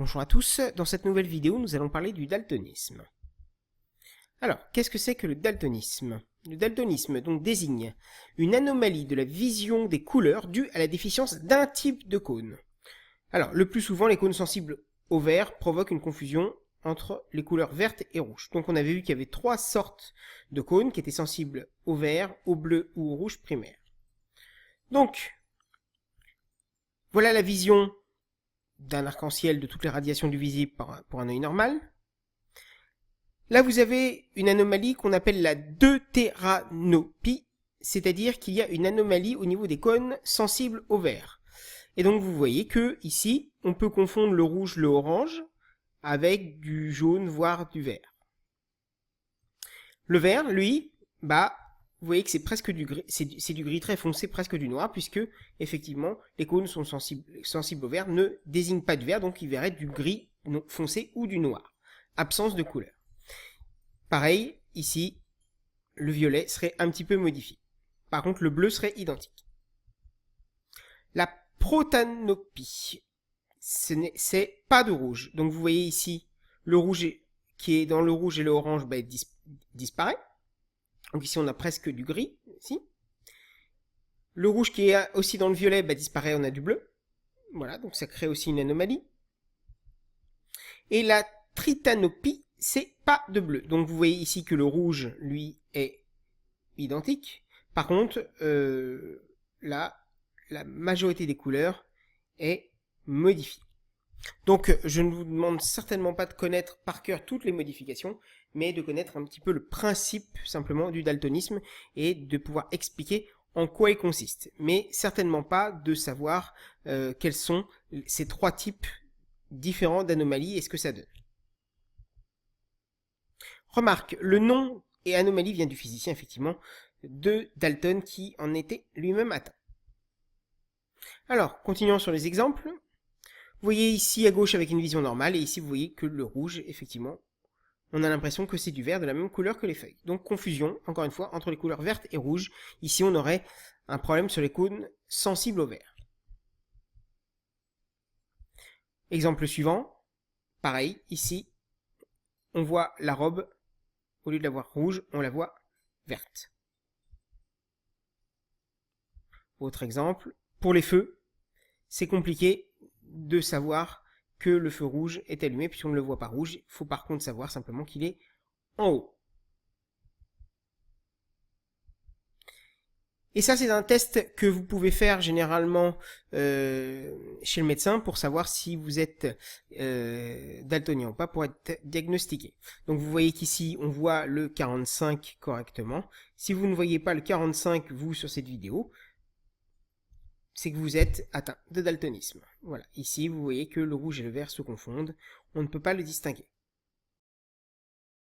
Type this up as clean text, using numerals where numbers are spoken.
Bonjour à tous, dans cette nouvelle vidéo nous allons parler du daltonisme. Alors, qu'est-ce que c'est que le daltonisme? Le daltonisme donc désigne une anomalie de la vision des couleurs due à la déficience d'un type de cône. Alors, le plus souvent les cônes sensibles au vert provoquent une confusion entre les couleurs vertes et rouges. Donc on avait vu qu'il y avait trois sortes de cônes qui étaient sensibles au vert, au bleu ou au rouge primaire. Donc, voilà la vision d'un arc-en-ciel de toutes les radiations du visible pour un œil normal. Là, vous avez une anomalie qu'on appelle la deutéranopie, c'est-à-dire qu'il y a une anomalie au niveau des cônes sensibles au vert. Et donc, vous voyez que ici, on peut confondre le rouge, le orange, avec du jaune, voire du vert. Le vert, lui, vous voyez que c'est presque du gris, c'est du gris très foncé, presque du noir, puisque, effectivement, les cônes sont sensibles au vert, ne désignent pas de vert, donc ils verraient du gris foncé ou du noir. Absence de couleur. Pareil, ici, le violet serait un petit peu modifié. Par contre, le bleu serait identique. La protanopie, c'est pas de rouge. Donc vous voyez ici, le rouge qui est dans le rouge et le orange disparaît. Donc ici, on a presque du gris. Ici. Le rouge qui est aussi dans le violet disparaît, on a du bleu. Voilà, donc ça crée aussi une anomalie. Et la tritanopie, c'est pas de bleu. Donc vous voyez ici que le rouge, lui, est identique. Par contre, là, la majorité des couleurs est modifiée. Donc je ne vous demande certainement pas de connaître par cœur toutes les modifications, mais de connaître un petit peu le principe simplement du daltonisme et de pouvoir expliquer en quoi il consiste. Mais certainement pas de savoir quels sont ces trois types différents d'anomalies et ce que ça donne. Remarque, le nom et anomalie vient du physicien, effectivement, de Dalton qui en était lui-même atteint. Alors, continuons sur les exemples. Vous voyez ici à gauche avec une vision normale, et ici vous voyez que le rouge, effectivement, on a l'impression que c'est du vert de la même couleur que les feuilles. Donc confusion, encore une fois, entre les couleurs vertes et rouges. Ici on aurait un problème sur les cônes sensibles au vert. Exemple suivant, pareil, ici, on voit la robe, au lieu de la voir rouge, on la voit verte. Autre exemple, pour les feux, c'est compliqué de savoir que le feu rouge est allumé puisqu'on ne le voit pas rouge. Il faut par contre savoir simplement qu'il est en haut. Et ça, c'est un test que vous pouvez faire généralement chez le médecin pour savoir si vous êtes daltonien ou pas, pour être diagnostiqué. Donc vous voyez qu'ici, on voit le 45 correctement. Si vous ne voyez pas le 45, vous, sur cette vidéo, c'est que vous êtes atteint de daltonisme. Voilà, ici, vous voyez que le rouge et le vert se confondent. On ne peut pas le distinguer.